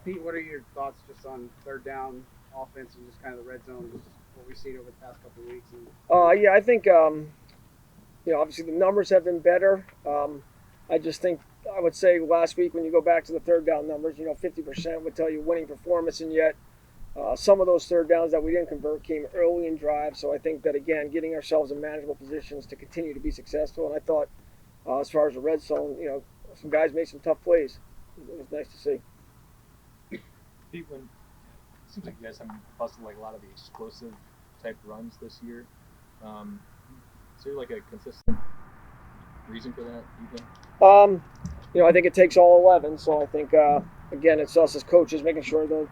Pete, what are your thoughts just on third down offense and just kind of the red zone, just what we've seen over the past couple of weeks? And Yeah, I think obviously the numbers have been better. I just think I would say last week when you go back to the third down numbers, 50% would tell you winning performance, and yet some of those third downs that we didn't convert came early in drives. So I think that again, getting ourselves in manageable positions to continue to be successful. And I thought, as far as the red zone, some guys made some tough plays. It was nice to see. Pete, when it seems like you guys haven't busted like a lot of the explosive type runs this year. Is there like a consistent reason for that? You think? I think it takes all 11. So I think again, it's us as coaches making sure that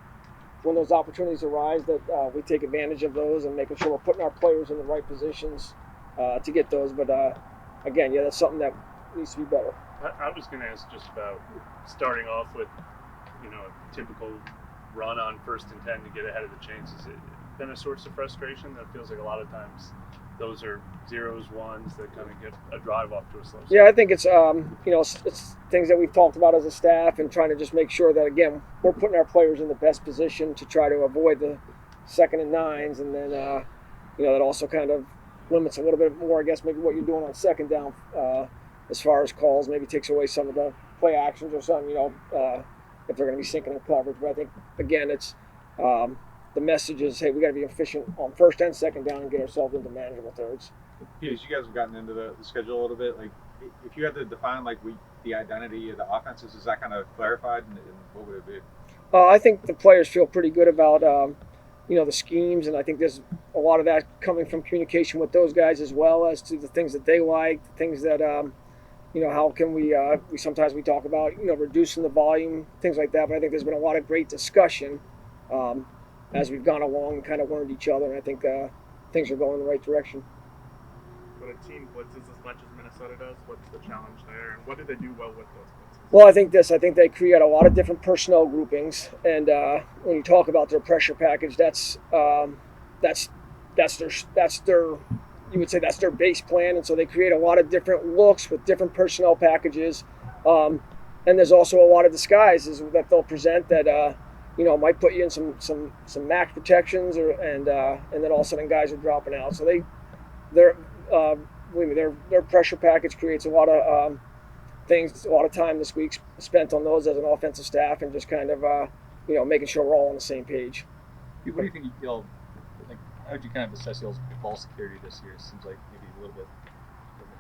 when those opportunities arise, that we take advantage of those and making sure we're putting our players in the right positions to get those. But again, yeah, that's something that needs to be better. I was going to ask just about starting off with, a typical run on 1st and 10 to get ahead of the chains. Has it been a source of frustration? That feels like a lot of times those are zeros, ones that kind of get a drive off to a slow start. Yeah, I think it's it's things that we've talked about as a staff and trying to just make sure that again we're putting our players in the best position to try to avoid the 2nd and 9s, and then that also kind of limits a little bit more, I guess, maybe what you're doing on 2nd down as far as calls. Maybe takes away some of the play actions or something. If they're going to be sinking in coverage. But I think again it's the message is, hey, we got to be efficient on 1st and 2nd down and get ourselves into manageable thirds. Yeah, as you guys have gotten into the schedule a little bit, like if you had to define the identity of the offenses, is that kind of clarified, and what would it be? I think the players feel pretty good about the schemes, and I think there's a lot of that coming from communication with those guys as well as to the things that they like, the things that how can we sometimes we talk about reducing the volume, things like that. But I think there's been a lot of great discussion as we've gone along and kind of learned each other, and I think things are going in the right direction. When a team blitzes as much as Minnesota does, what's the challenge there, and what do they do well with those blitzes? Well, I think they create a lot of different personnel groupings, and when you talk about their pressure package, that's their you would say that's their base plan, and so they create a lot of different looks with different personnel packages, and there's also a lot of disguises that they'll present that might put you in some max protections, and then all of a sudden guys are dropping out. So their pressure package creates a lot of things. A lot of time this week spent on those as an offensive staff, and just kind of making sure we're all on the same page. What do you think you'll like? How would you kind of assess y'all's ball security this year? It seems like maybe a little bit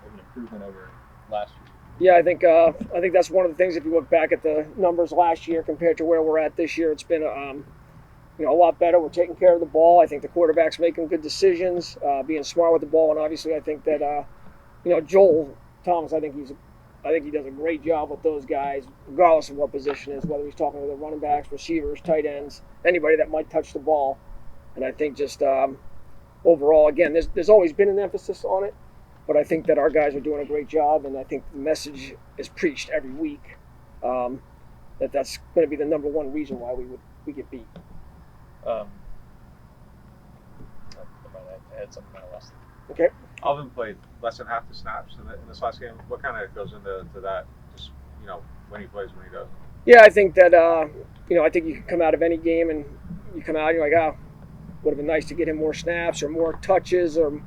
of an improvement over last year. Yeah, I think that's one of the things. If you look back at the numbers last year compared to where we're at this year, it's been a lot better. We're taking care of the ball. I think the quarterback's making good decisions, being smart with the ball, and obviously I think that Joel Thomas, I think he does a great job with those guys, regardless of what position it is, whether he's talking to the running backs, receivers, tight ends, anybody that might touch the ball. And I think just overall, again, there's always been an emphasis on it, but I think that our guys are doing a great job, and I think the message is preached every week that's going to be the number one reason why we get beat. I had something I lost. Okay. Alvin played less than half the snaps in this last game. What kind of goes into that? Just when he plays, when he doesn't. Yeah, I think that I think you can come out of any game and you come out and you're like, would have been nice to get him more snaps or more touches, or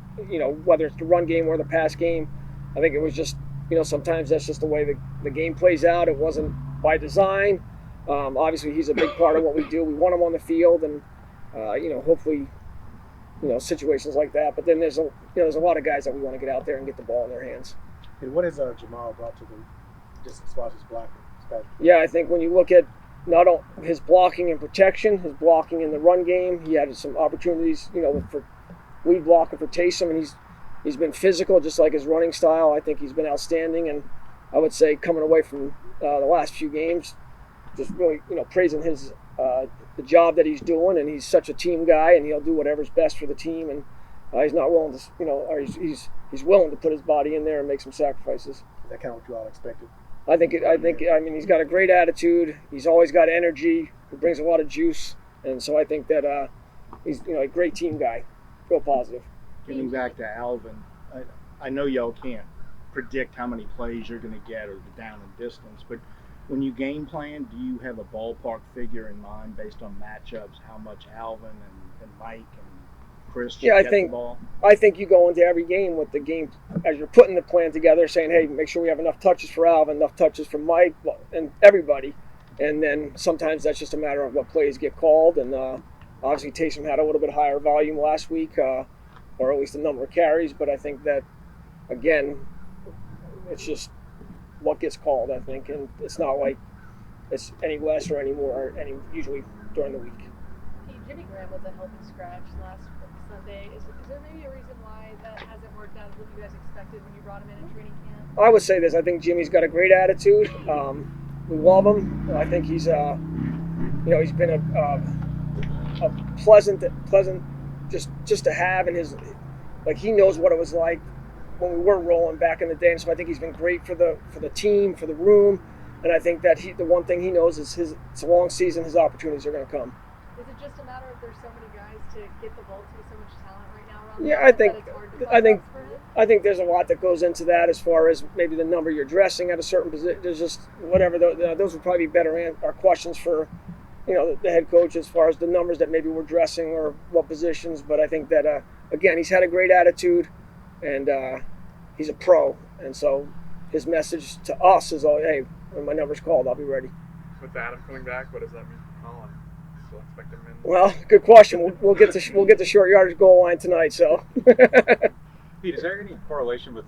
whether it's the run game or the pass game. I think it was just sometimes that's just the way the game plays out. It wasn't by design. Obviously, he's a big part of what we do. We want him on the field, and hopefully, situations like that. But then there's a lot of guys that we want to get out there and get the ball in their hands. And what has Jamal brought to them, just as far as his blocking? Yeah, I think when you look at not only his blocking and protection, his blocking in the run game, he had some opportunities, for lead blocking for Taysom, and he's been physical, just like his running style. I think he's been outstanding, and I would say coming away from the last few games, just really, praising his the job that he's doing, and he's such a team guy, and he'll do whatever's best for the team, and he's not willing to, or he's willing to put his body in there and make some sacrifices. Is that kind of what you all expected? I mean, he's got a great attitude. He's always got energy. He brings a lot of juice, and so I think that he's a great team guy. Real positive. Getting back to Alvin, I know y'all can't predict how many plays you're going to get or the down and distance, but When you game plan, do you have a ballpark figure in mind based on matchups? How much Alvin and Mike and Chris should Yeah, get the ball? I think you go into every game with the game as you're putting the plan together, saying, "Hey, make sure we have enough touches for Alvin, enough touches for Mike, and everybody." And then sometimes that's just a matter of what plays get called. And obviously, Taysom had a little bit higher volume last week, or at least the number of carries. But I think that again, it's just what gets called. I think, and it's not like it's any less or any more, any usually during the week. Jimmy Graham was a healthy scratch last Sunday. Is there maybe a reason why that hasn't worked out as what you guys expected when you brought him in training camp? I would say this. I think Jimmy's got a great attitude. We love him. I think he's, he's been a pleasant, just to have, and he knows what it was like when we were rolling back in the day. And so I think he's been great for the team, for the room. And I think that the one thing he knows is it's a long season. His opportunities are going to come. Is it just a matter of there's so many guys to get the ball to, so much talent right now around Yeah, I think there's a lot that goes into that as far as maybe the number you're dressing at a certain position. There's just whatever. Those would probably be better questions for, the head coach as far as the numbers that maybe we're dressing or what positions. But I think that again, he's had a great attitude, and he's a pro, and so his message to us is, hey, when my number's called, I'll be ready. With Adam coming back, what does that mean for Colin? Still expect him in? Well, good question. We'll get the short yardage goal line tonight. So, Pete, is there any correlation with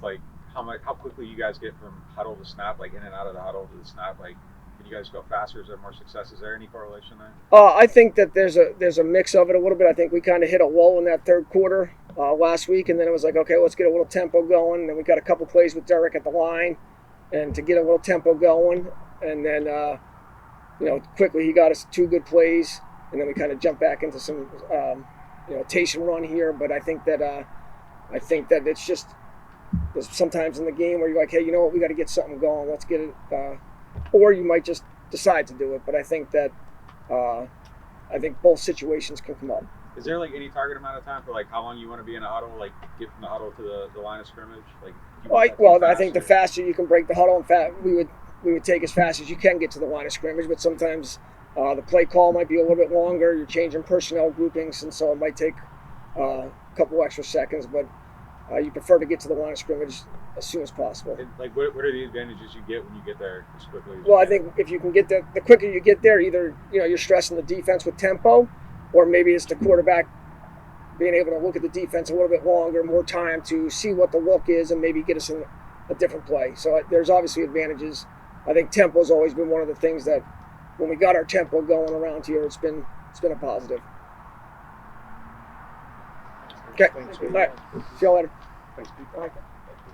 how quickly you guys get from huddle to snap, like in and out of the huddle to the snap? Like, can you guys go faster? Is there more success? Is there any correlation there? I think that there's a mix of it a little bit. I think we kind of hit a lull in that third quarter last week, and then it was like, okay, let's get a little tempo going. And then we got a couple plays with Derek at the line, and to get a little tempo going, and then quickly he got us 2 good plays, and then we kind of jumped back into some Taysom run here. But I think that it's just there's sometimes in the game where you're like, hey, you know what, we got to get something going. Let's get it, or you might just decide to do it. But I think that both situations can come up. Is there any target amount of time for how long you want to be in a huddle, get from the huddle to the line of scrimmage? I think the faster you can break the huddle, in fact, we would take as fast as you can get to the line of scrimmage. But sometimes the play call might be a little bit longer. You're changing personnel groupings, and so it might take a couple extra seconds. But you prefer to get to the line of scrimmage as soon as possible. And, what are the advantages you get when you get there as quickly as Well, I think if you can get there, the quicker you get there, either you're stressing the defense with tempo, or maybe it's the quarterback being able to look at the defense a little bit longer, more time to see what the look is and maybe get us in a different play. So there's obviously advantages. I think tempo's always been one of the things that when we got our tempo going around here, it's been a positive. Okay. Thanks, All right. See you later. Thanks, Pete. All right.